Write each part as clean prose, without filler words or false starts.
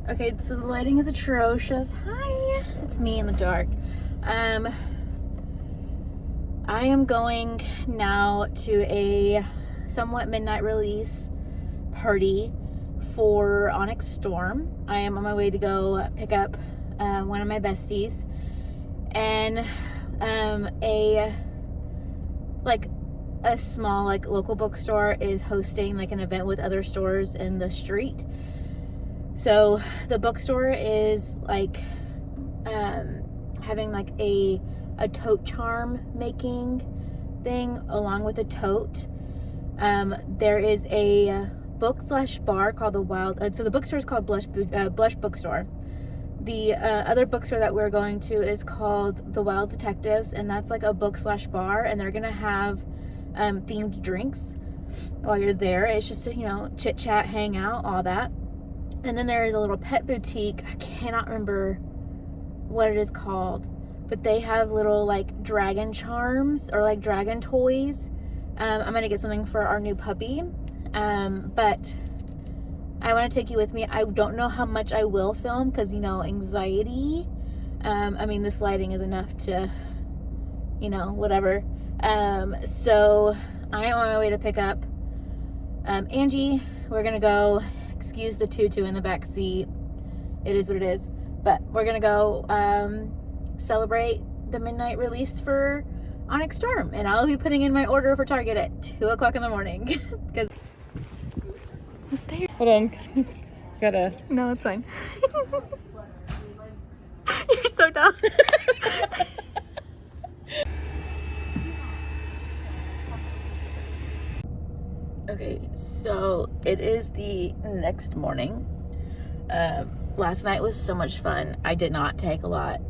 Okay, so the lighting is atrocious. Hi, it's me in the dark. I am going now to a somewhat midnight release party for Onyx Storm. I am on my way to go pick up one of my besties, and a small local bookstore is hosting an event with other stores in the street. So the bookstore is having a tote charm making thing along with a tote. There is a book/bar called the Wild. So the bookstore is called Blush Bookstore. The other bookstore that we're going to is called the Wild Detectives, and that's a book/bar, and they're gonna have themed drinks while you're there. It's just chit chat, hang out, all that. And then there is a little pet boutique. I cannot remember what it is called, but they have little dragon charms or dragon toys. I'm gonna get something for our new puppy, but I want to take you with me. I don't know how much I will film because anxiety. I mean, this lighting is enough to whatever. So I am on my way to pick up Angie. We're gonna go. Excuse the tutu in the back seat. It is what it is. But we're gonna go celebrate the midnight release for Onyx Storm, and I'll be putting in my order for Target at 2 o'clock in the morning. Because who's there? Hold on. Gotta. No, it's fine. You're so dumb. Okay, so it is the next morning. Last night was so much fun. I did not take a lot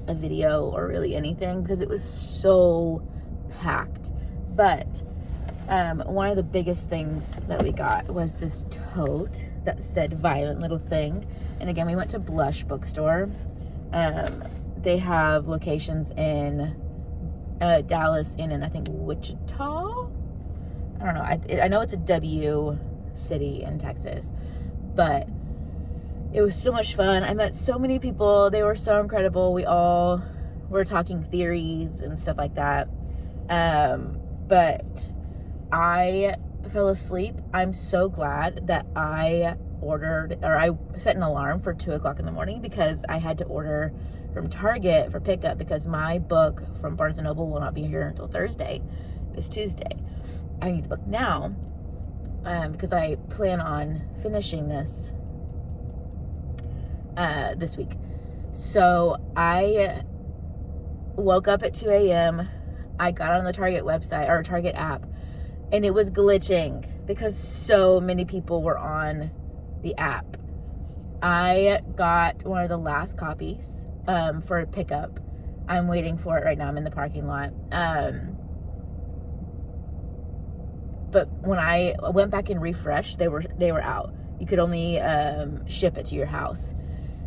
of video or really anything because it was so packed. But one of the biggest things that we got was this tote that said "Violent Little Thing." And again, we went to Blush Bookstore. They have locations in Dallas and in I think Wichita. I don't know. I know it's a W city in Texas, but it was so much fun. I met so many people. They were so incredible. We all were talking theories and stuff like that. But I fell asleep. I'm so glad that I set an alarm for 2 o'clock in the morning because I had to order from Target for pickup because my book from Barnes & Noble will not be here until Thursday. It's Tuesday. I need the book now because I plan on finishing this this week. So I woke up at 2 a.m. I got on the Target website or Target app, and it was glitching because so many people were on the app. I got one of the last copies for pickup. I'm waiting for it right now. I'm in the parking lot. But when I went back and refreshed, they were out. You could only ship it to your house,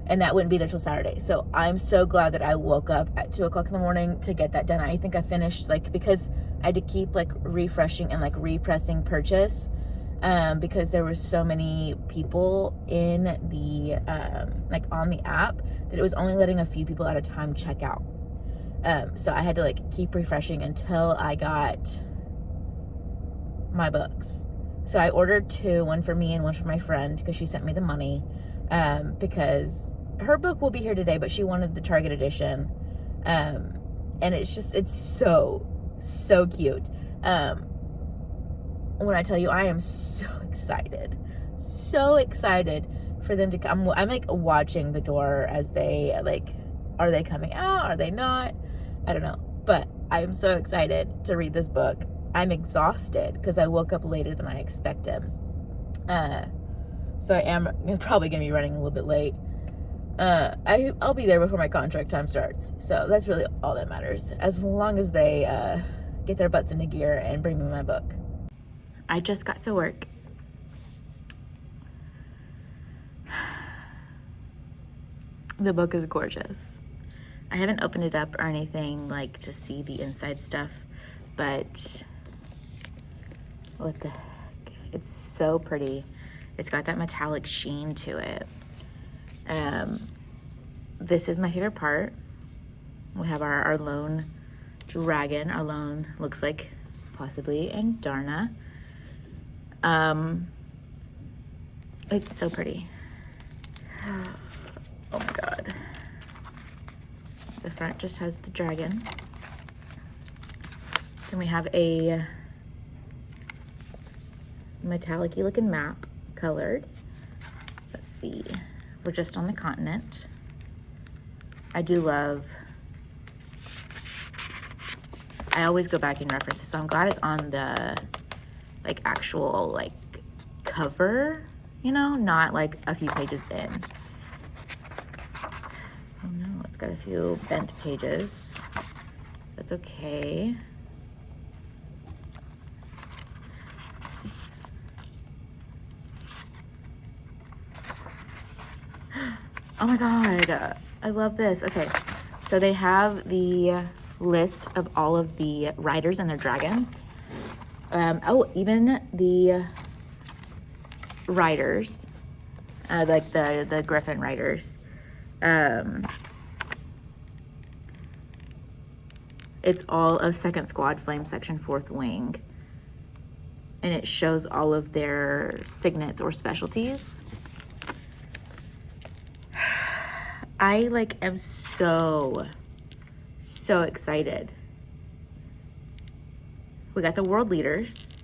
and that wouldn't be there till Saturday. So I'm so glad that I woke up at 2 o'clock in the morning to get that done. I think I finished because I had to keep refreshing and repressing purchase because there were so many people in the on the app that it was only letting a few people at a time check out. So I had to keep refreshing until I got my books. So I ordered 2, one for me and one for my friend because she sent me the money because her book will be here today, but she wanted the Target edition. And it's so cute. When I tell you, I am so excited for them to come. I'm watching the door as they are they coming out? Are they not? I don't know, but I'm so excited to read this book. I'm exhausted because I woke up later than I expected. So I am probably going to be running a little bit late. I'll be there before my contract time starts. So that's really all that matters. As long as they get their butts into gear and bring me my book. I just got to work. The book is gorgeous. I haven't opened it up or anything to see the inside stuff, but what the heck? It's so pretty. It's got that metallic sheen to it. This is my favorite part. We have our lone dragon. Our lone looks like possibly Andarna. It's so pretty. Oh my god. The front just has the dragon. Then we have a metallic-y looking map, colored. Let's see. We're just on the continent. I do love, I always go back in references, so I'm glad it's on the like actual like cover, you know, not like a few pages in. Oh no, it's got a few bent pages. That's okay. Oh my god, I love this. Okay, so they have the list of all of the riders and their dragons. Oh, even the riders, like the griffin riders. It's all of 2nd Squad Flame Section 4th Wing. And it shows all of their signets or specialties. I like am so excited. We got the world leaders.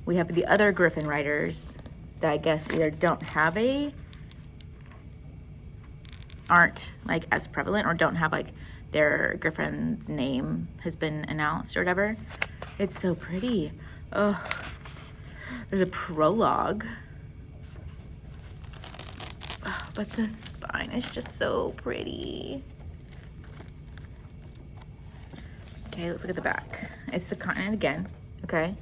We have the other griffin riders that I guess either don't have aren't like as prevalent, or don't have like their griffin's name has been announced or whatever. It's so pretty. Oh, there's a prologue. Oh, but the spine is just so pretty. Okay, let's look at the back. It's the continent again, okay?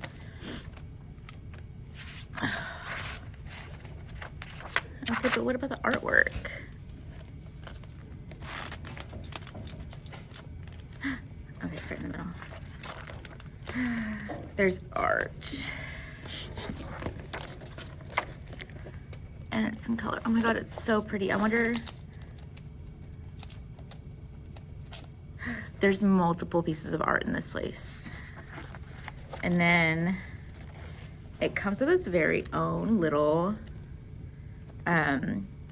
Okay, but what about the artwork? Okay, it's right in the middle. There's art. And it's in color. Oh my god, it's so pretty. I wonder... There's multiple pieces of art in this place. And then it comes with its very own little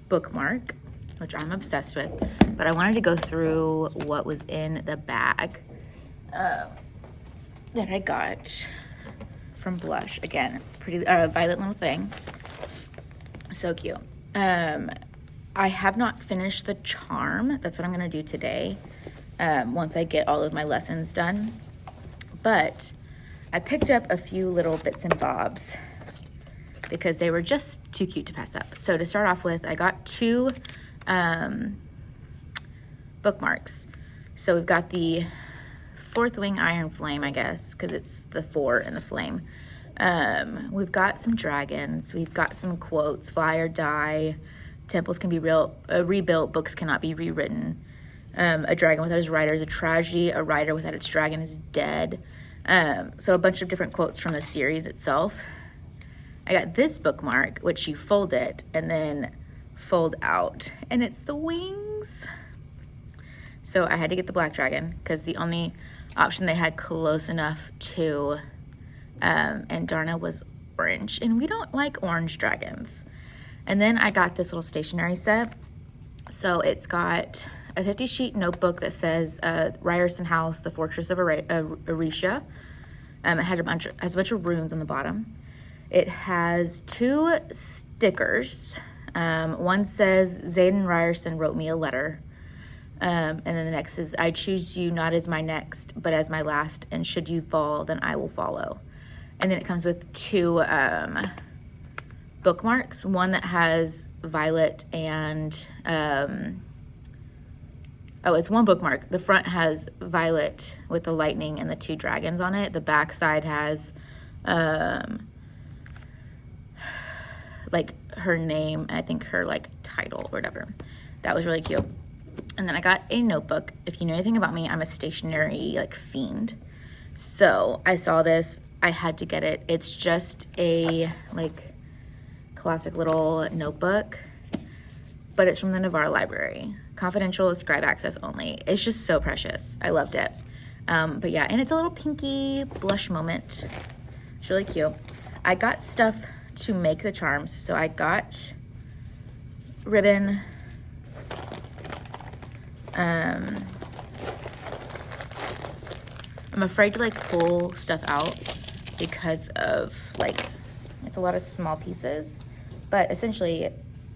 bookmark, which I'm obsessed with. But I wanted to go through what was in the bag that I got from Blush. Again, pretty violet little thing. So cute. I have not finished the charm. That's what I'm gonna do today. Once I get all of my lessons done. But I picked up a few little bits and bobs because they were just too cute to pass up. So to start off with, I got 2 bookmarks. So we've got the 4th Wing Iron Flame, I guess, because it's the 4 and the flame. We've got some dragons. We've got some quotes. Fly or die. Temples can be rebuilt. Books cannot be rewritten. A dragon without his rider is a tragedy. A rider without its dragon is dead. So a bunch of different quotes from the series itself. I got this bookmark, which you fold it and then fold out, and it's the wings. So I had to get the black dragon because the only option they had close enough to Andarna was orange, and we don't like orange dragons. And then I got this little stationery set. So it's got a 50-sheet notebook that says Ryerson House, the Fortress of Heyitsjac. It has a bunch of runes on the bottom. It has 2 stickers. One says, Zayden Ryerson wrote me a letter. And then the next is, I choose you not as my next, but as my last, and should you fall, then I will follow. And then it comes with 2 bookmarks. One that has violet and... oh, it's one bookmark. The front has violet with the lightning and the 2 dragons on it. The back side has like her name, and I think her like title or whatever. That was really cute. And then I got a notebook. If you know anything about me, I'm a stationery like fiend. So I saw this, I had to get it. It's just a like classic little notebook. but it's from the Navarre Library. Confidential, scribe access only. It's just so precious. I loved it. But yeah, and it's a little pinky blush moment. It's really cute. I got stuff to make the charms. So I got ribbon. I'm afraid to like pull stuff out because of like, it's a lot of small pieces, but essentially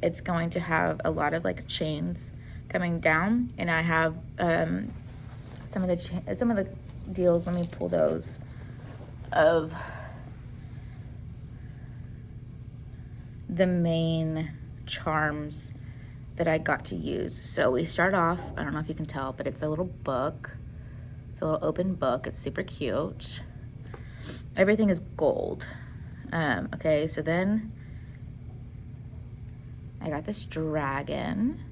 it's going to have a lot of like chains coming down, and I have some of the deals. Let me pull those of the main charms that I got to use. So we start off, I don't know if you can tell, but it's a little book. It's a little open book. It's super cute. Everything is gold. Okay, so then I got this dragon,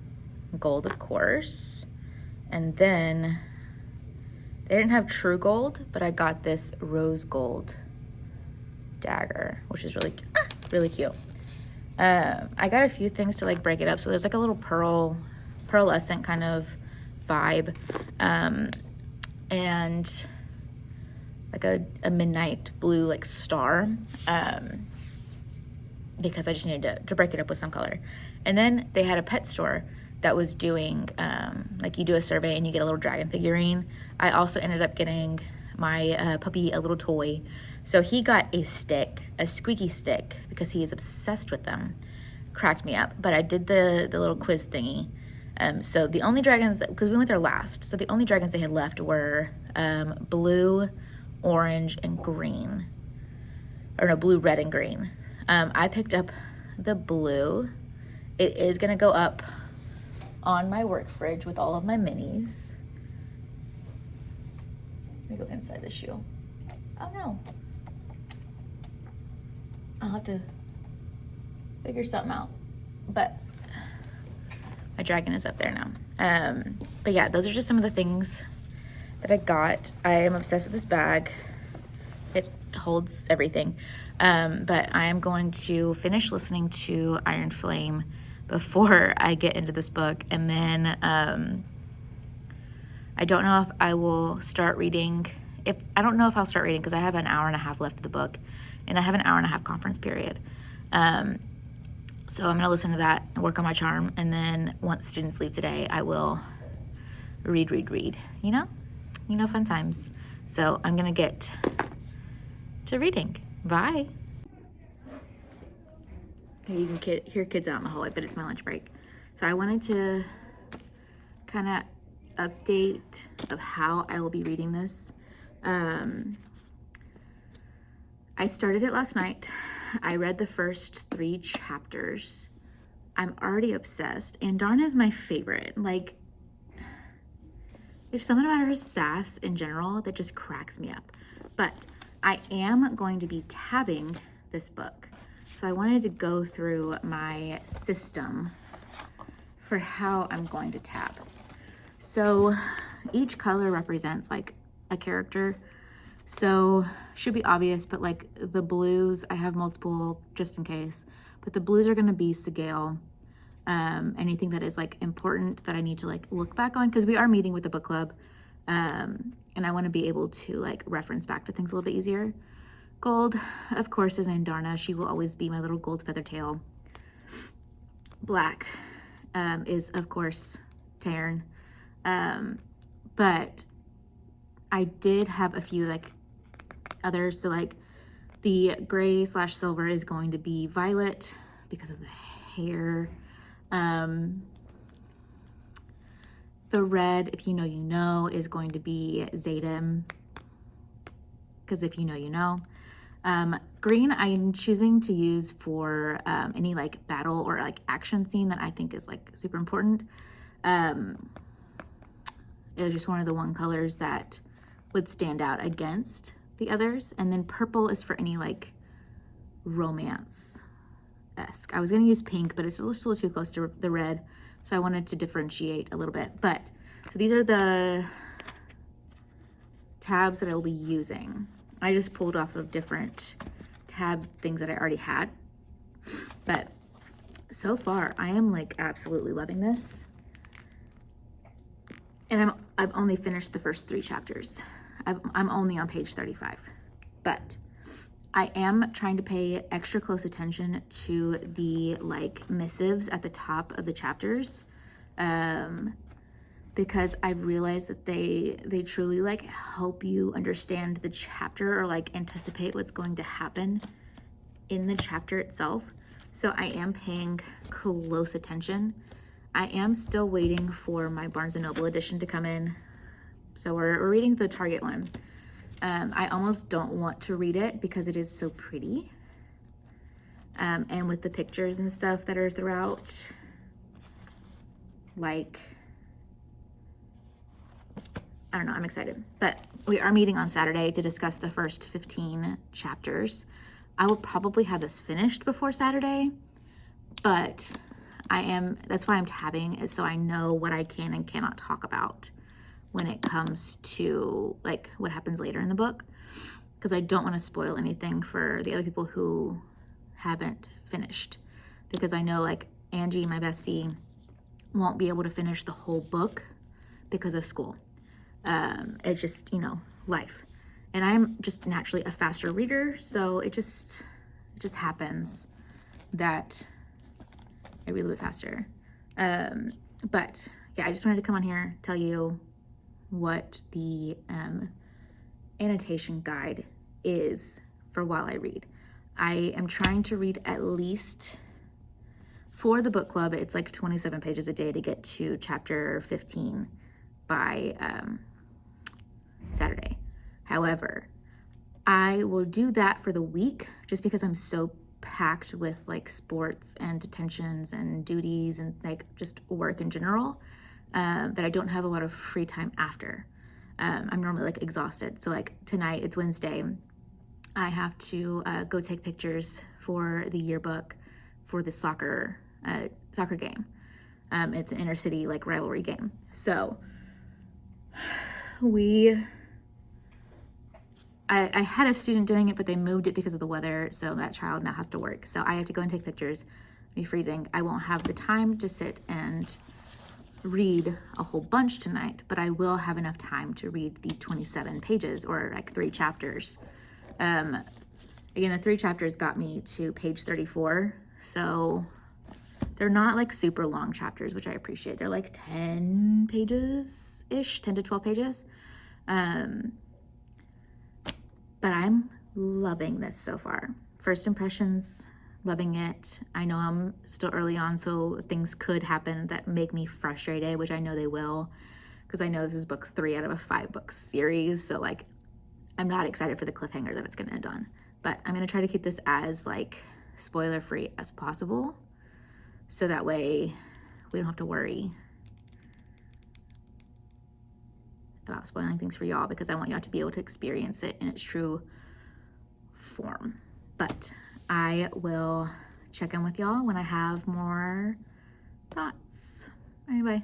gold of course, and then they didn't have true gold, but I got this rose gold dagger, which is really cute. I got a few things to like break it up. So there's like a little pearlescent kind of vibe, and like a midnight blue like star, because I just needed to break it up with some color. And then they had a pet store that was doing, like you do a survey and you get a little dragon figurine. I also ended up getting my puppy a little toy. So he got a stick, a squeaky stick, because he is obsessed with them. Cracked me up. But I did the little quiz thingy. So the only dragons, because we went there last, so the only dragons they had left were blue, orange, and green. Or no, blue, red, and green. I picked up the blue. It is gonna go up on my work fridge with all of my minis. Let me go inside this shoe. Oh no. I'll have to figure something out. But my dragon is up there now. But yeah, those are just some of the things that I got. I am obsessed with this bag. It holds everything. But I am going to finish listening to Iron Flame before I get into this book. And then I don't know if I will start reading. I don't know if I'll start reading because I have an hour and a half left of the book, and I have an hour and a half conference period. So I'm gonna listen to that and work on my charm, and then once students leave today, I will read. You know, fun times. So I'm gonna get to reading. Bye. Okay, you can hear kids out in the hallway, but it's my lunch break. So I wanted to kind of update of how I will be reading this. I started it last night. I read the first 3 chapters. I'm already obsessed, and Darna is my favorite. Like, there's something about her sass in general that just cracks me up. But I am going to be tabbing this book. So I wanted to go through my system for how I'm going to tab. So each color represents like a character. So should be obvious, but like the blues, I have multiple just in case, but the blues are gonna be Sigale. Anything that is like important that I need to like look back on, because we are meeting with the book club, and I wanna be able to like reference back to things a little bit easier. Gold, of course, is Andarna. She will always be my little gold feather tail. Black is, of course, Taryn. But I did have a few like others. So like the gray / silver is going to be Violet because of the hair. The red, if you know, you know, is going to be Zayden, because if you know, you know. Green, I'm choosing to use for any like battle or like action scene that I think is like super important. It was just one of the one colors that would stand out against the others. And then purple is for any like romance-esque. I was gonna use pink, but it's still too close to the red. So I wanted to differentiate a little bit. But, so these are the tabs that I will be using. I just pulled off of different tab things that I already had. But, so so far, I am like absolutely loving this. And I've only finished the first 3 chapters. I'm only on page 35. But I am trying to pay extra close attention to the like missives at the top of the chapters. Because I've realized that they truly like help you understand the chapter or like anticipate what's going to happen in the chapter itself. So I am paying close attention. I am still waiting for my Barnes & Noble edition to come in. So we're reading the Target one. I almost don't want to read it because it is so pretty. And with the pictures and stuff that are throughout, like, I don't know, I'm excited. But we are meeting on Saturday to discuss the first 15 chapters. I will probably have this finished before Saturday, but that's why I'm tabbing, is so I know what I can and cannot talk about when it comes to like what happens later in the book, because I don't want to spoil anything for the other people who haven't finished, because I know like Angie, my bestie, won't be able to finish the whole book because of school. It's just, you know, life. And I'm just naturally a faster reader, so it just happens that I read a little bit faster. But yeah, I just wanted to come on here, tell you what the annotation guide is for while I read. I am trying to read at least, for the book club, it's like 27 pages a day to get to chapter 15 by Saturday. However, I will do that for the week just because I'm so packed with like sports and detentions and duties and like just work in general, that I don't have a lot of free time after. I'm normally like exhausted. So like tonight, it's Wednesday, I have to go take pictures for the yearbook for the soccer game. It's an inner city like rivalry game. So I had a student doing it, but they moved it because of the weather, so that child now has to work. So I have to go and take pictures. It'll be freezing. I won't have the time to sit and read a whole bunch tonight, but I will have enough time to read the 27 pages, or like 3 chapters. Again, the 3 chapters got me to page 34, so they're not like super long chapters, which I appreciate. They're like 10 pages-ish, 10 to 12 pages. But I'm loving this so far. First impressions, loving it. I know I'm still early on, so things could happen that make me frustrated, which I know they will, because I know this is book 3 out of a 5-book series. So like, I'm not excited for the cliffhanger that it's gonna end on. But I'm gonna try to keep this as like spoiler-free as possible, so that way we don't have to worry about spoiling things for y'all, because I want y'all to be able to experience it in its true form. But I will check in with y'all when I have more thoughts. All right, bye.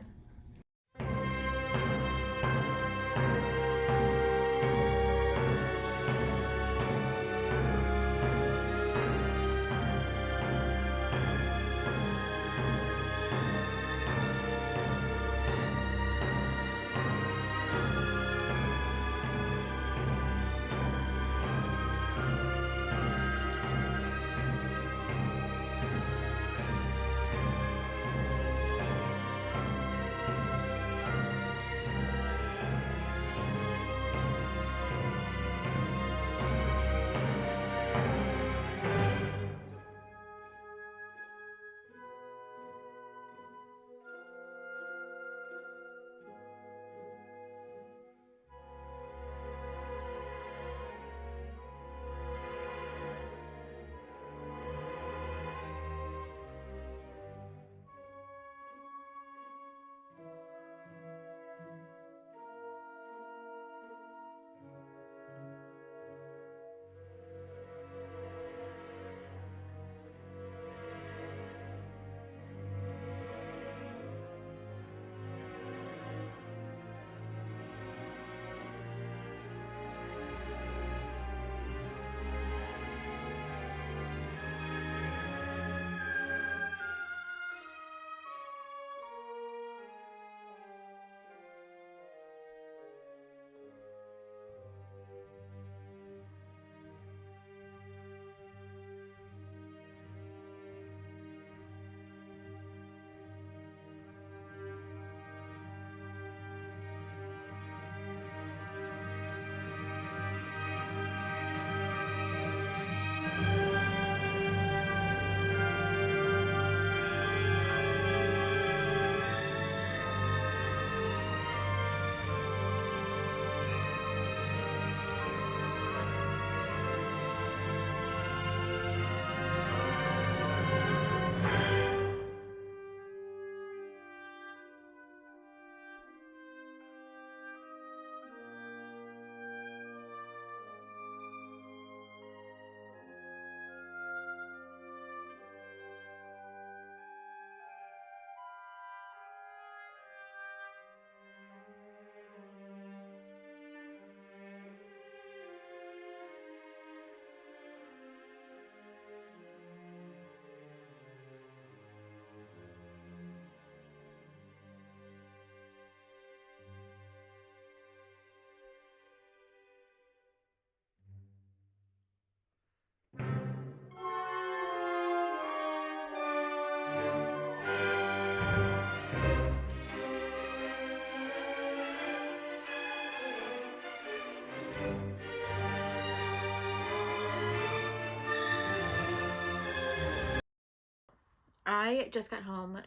I just got home.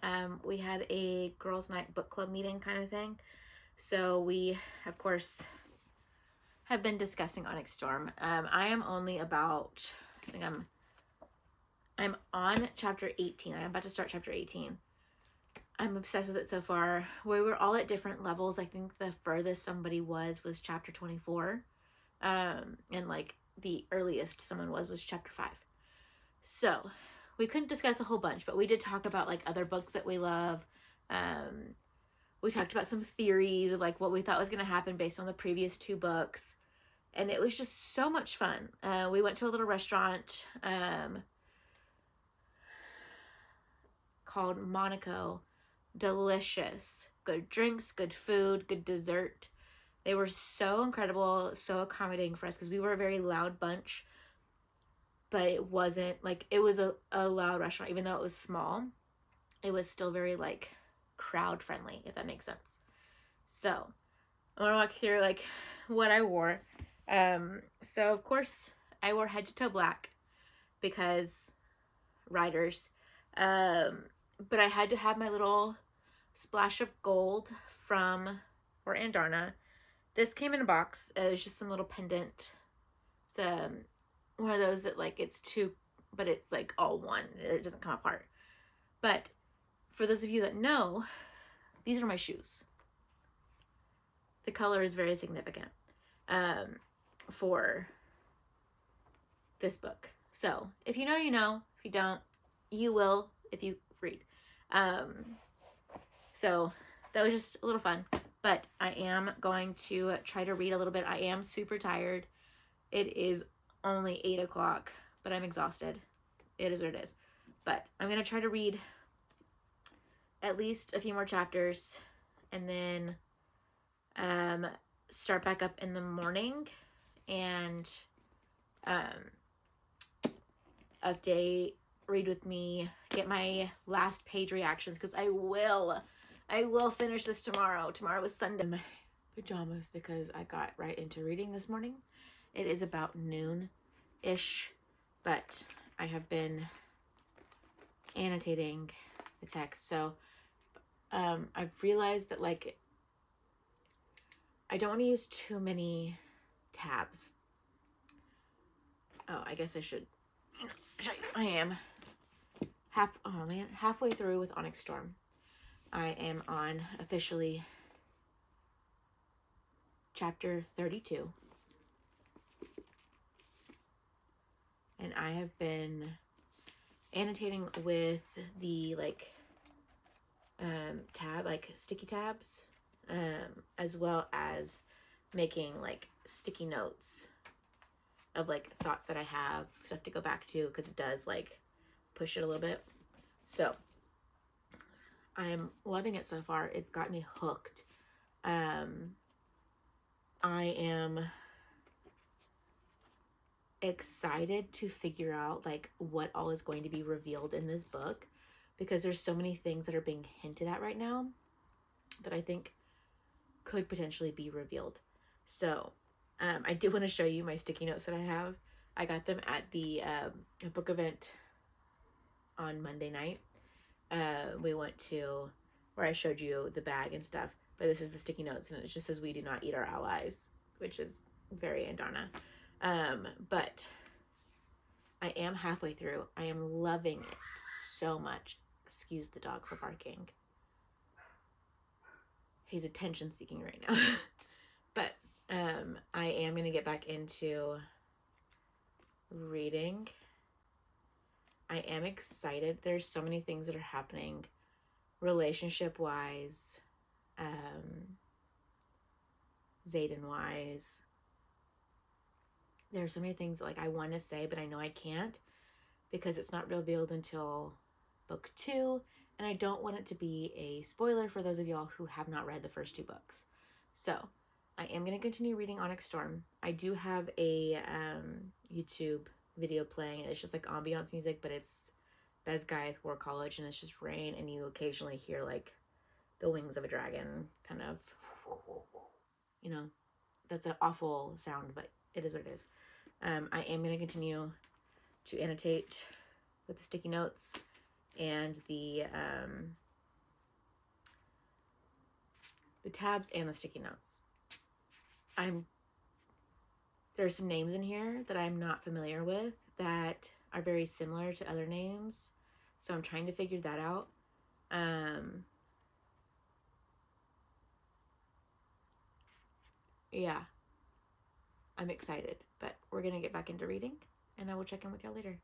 We had a girls' night book club meeting kind of thing. So we, of course, have been discussing Onyx Storm. I am only about, I think I'm on chapter 18. I'm about to start chapter 18. I'm obsessed with it so far. We were all at different levels. I think the furthest somebody was chapter 24. And like the earliest someone was chapter 5. So we couldn't discuss a whole bunch, but we did talk about like other books that we love. We talked about some theories of like what we thought was going to happen based on the previous 2 books. And it was just so much fun. We went to a little restaurant called Monaco. Delicious. Good drinks, good food, good dessert. They were so incredible, so accommodating for us because we were a very loud bunch. But it wasn't like, it was a loud restaurant. Even though it was small, it was still very like crowd friendly, if that makes sense. So I want to walk through like what I wore. So of course I wore head to toe black because writers. But I had to have my little splash of gold from Andarna. This came in a box. It was just some little pendant. It's one of those that like it's 2, but it's like all one. It doesn't come apart. But for those of you that know, these are my shoes. The color is very significant for this book. So if you know, you know. If you don't, you will if you read. So that was just a little fun. But I am going to try to read a little bit. I am super tired. It is only 8 o'clock, but I'm exhausted. It is what it is. But I'm going to try to read at least a few more chapters and then start back up in the morning and update, read with me, get my last page reactions because I will finish this tomorrow. Tomorrow is Sunday. In my pajamas because I got right into reading this morning. It is about noon-ish, but I have been annotating the text. So I've realized that like I don't want to use too many tabs. Oh, I guess I should show you. I am halfway through with Onyx Storm. I am on officially chapter 32. And I have been annotating with the like tab, like sticky tabs, as well as making like sticky notes of like thoughts that I have, stuff to go back to because it does like push it a little bit. So I am loving it so far. It's got me hooked. I am excited to figure out like what all is going to be revealed in this book because there's so many things that are being hinted at right now that I think could potentially be revealed. So I do want to show you my sticky notes that I have. I got them at the book event on Monday night. We went to where I showed you the bag and stuff, but this is the sticky notes and it just says we do not eat our allies, which is very Andarna. But I am halfway through. I am loving it so much. Excuse the dog for barking. He's attention seeking right now. But I am going to get back into reading. I am excited. There's so many things that are happening relationship wise, Xaden wise. There are so many things like I want to say, but I know I can't because it's not revealed until book 2. And I don't want it to be a spoiler for those of y'all who have not read the first 2 books. So I am going to continue reading Onyx Storm. I do have a YouTube video playing. It's just like ambiance music, but it's Besgaiath War College and it's just rain and you occasionally hear like the wings of a dragon kind of, you know. that's an awful sound, but it is what it is. I am going to continue to annotate with the sticky notes and the tabs and the sticky notes. There's some names in here that I'm not familiar with that are very similar to other names, so I'm trying to figure that out. Yeah, I'm excited, but we're gonna get back into reading, and I will check in with y'all later.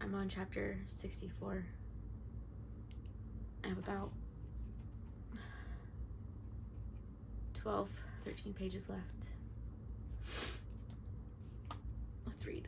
I'm on chapter 64. I have about 13 pages left. Let's read.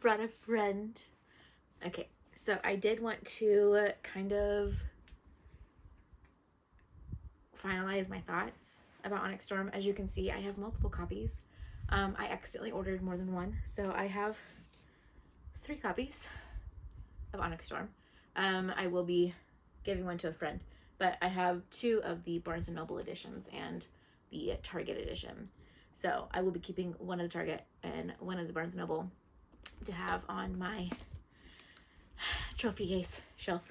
brought a friend. Okay, so I did want to kind of finalize my thoughts about Onyx Storm. As you can see, I have multiple copies. I accidentally ordered more than one, so I have 3 copies of Onyx Storm. I will be giving one to a friend, but I have 2 of the Barnes & Noble editions and the Target edition. So I will be keeping one of the Target and one of the Barnes & Noble to have on my trophy case shelf.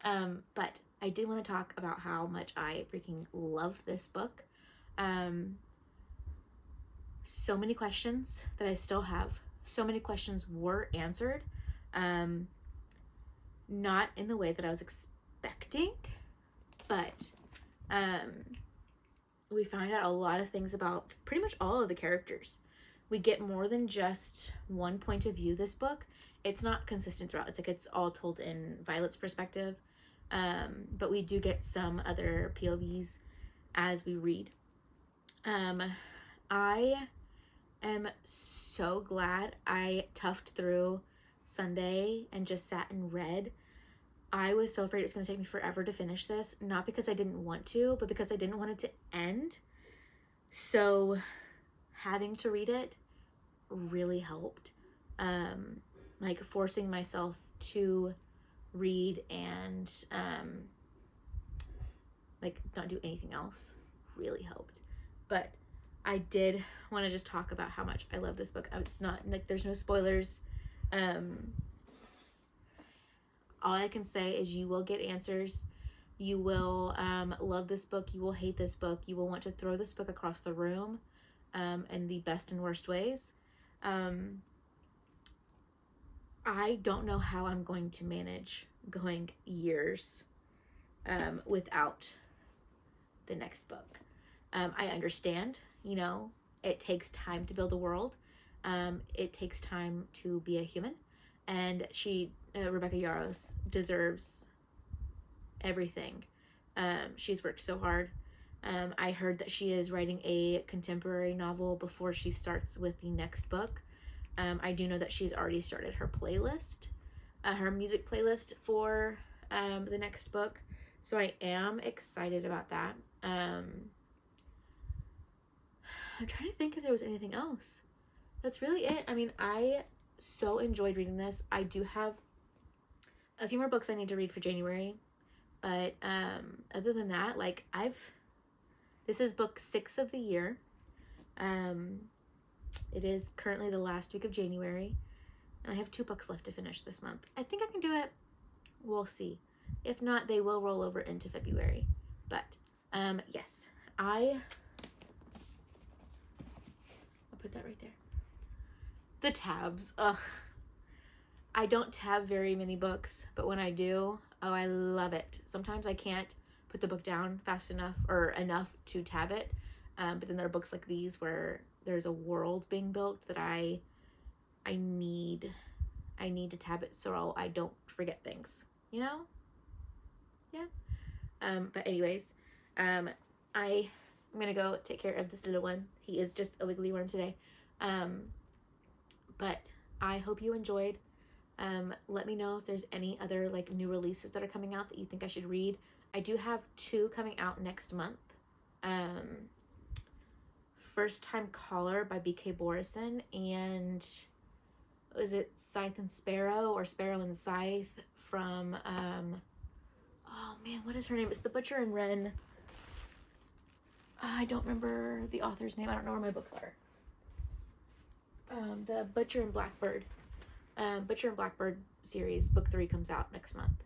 But I did want to talk about how much I freaking love this book. So many questions that I still have. So many questions were answered. Not in the way that I was expecting, but we find out a lot of things about pretty much all of the characters. We get more than just one point of view this book. It's not consistent throughout. It's like it's all told in Violet's perspective. But we do get some other POVs as we read. I am so glad I toughed through Sunday and just sat and read. I was so afraid it's going to take me forever to finish this, not because I didn't want to, but because I didn't want it to end. So having to read it really helped. Like forcing myself to read and like not do anything else really helped. But I did want to just talk about how much I love this book. It's not like there's no spoilers. All I can say is you will get answers. You will love this book. You will hate this book. You will want to throw this book across the room in the best and worst ways. I don't know how I'm going to manage going years without the next book. I understand, you know, it takes time to build a world. It takes time to be a human. And Rebecca Yarros, deserves everything. She's worked so hard. I heard that she is writing a contemporary novel before she starts with the next book. I do know that she's already started her playlist, her music playlist for the next book. So I am excited about that. I'm trying to think if there was anything else. That's really it. I mean, I so enjoyed reading this. I do have a few more books I need to read for January, but other than that, like this is book 6 of the year. It is currently the last week of January, and I have 2 books left to finish this month. I think I can do it. We'll see. If not, they will roll over into February. But yes, I'll put that right there. The tabs. Ugh. I don't tab very many books, but when I do, oh, I love it. Sometimes I can't put the book down fast enough or enough to tab it. But then there are books like these where there's a world being built that I need to tab it so I don't forget things, you know? Yeah. But anyways, I'm gonna go take care of this little one. He is just a wiggly worm today. But I hope you enjoyed. Let me know if there's any other like new releases that are coming out that you think I should read. I do have 2 coming out next month. First Time Caller by B.K. Borison, and was it Scythe and Sparrow or Sparrow and Scythe from oh man, what is her name? It's the Butcher and Wren. I don't remember the author's name. I don't know where my books are. The Butcher and Blackbird series, book 3 comes out next month.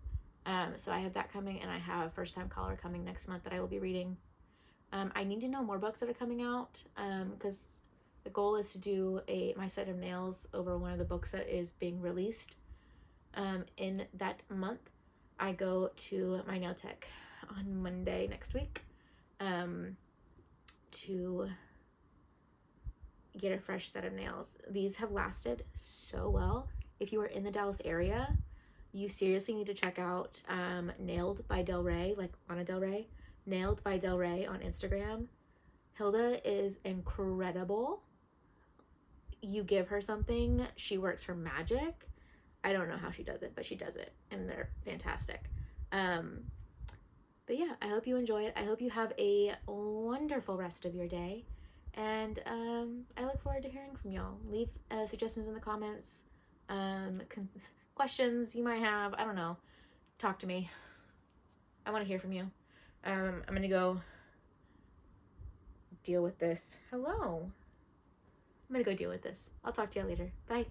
So I have that coming, and I have First Time Caller coming next month that I will be reading. I need to know more books that are coming out, because the goal is to do my set of nails over one of the books that is being released. In that month, I go to my nail tech on Monday next week to get a fresh set of nails. These have lasted so well. If you are in the Dallas area, you seriously need to check out Nailed by Del Rey, like Lana Del Rey. Nailed by Del Rey on Instagram. Hilda is incredible. you give her something, she works her magic. I don't know how she does it, but she does it, and they're fantastic. But yeah, I hope you enjoy it. I hope you have a wonderful rest of your day, and I look forward to hearing from y'all. Leave suggestions in the comments, questions you might have. I don't know. Talk to me. I want to hear from you. I'm gonna go deal with this. Hello. I'm gonna go deal with this. I'll talk to y'all later. Bye.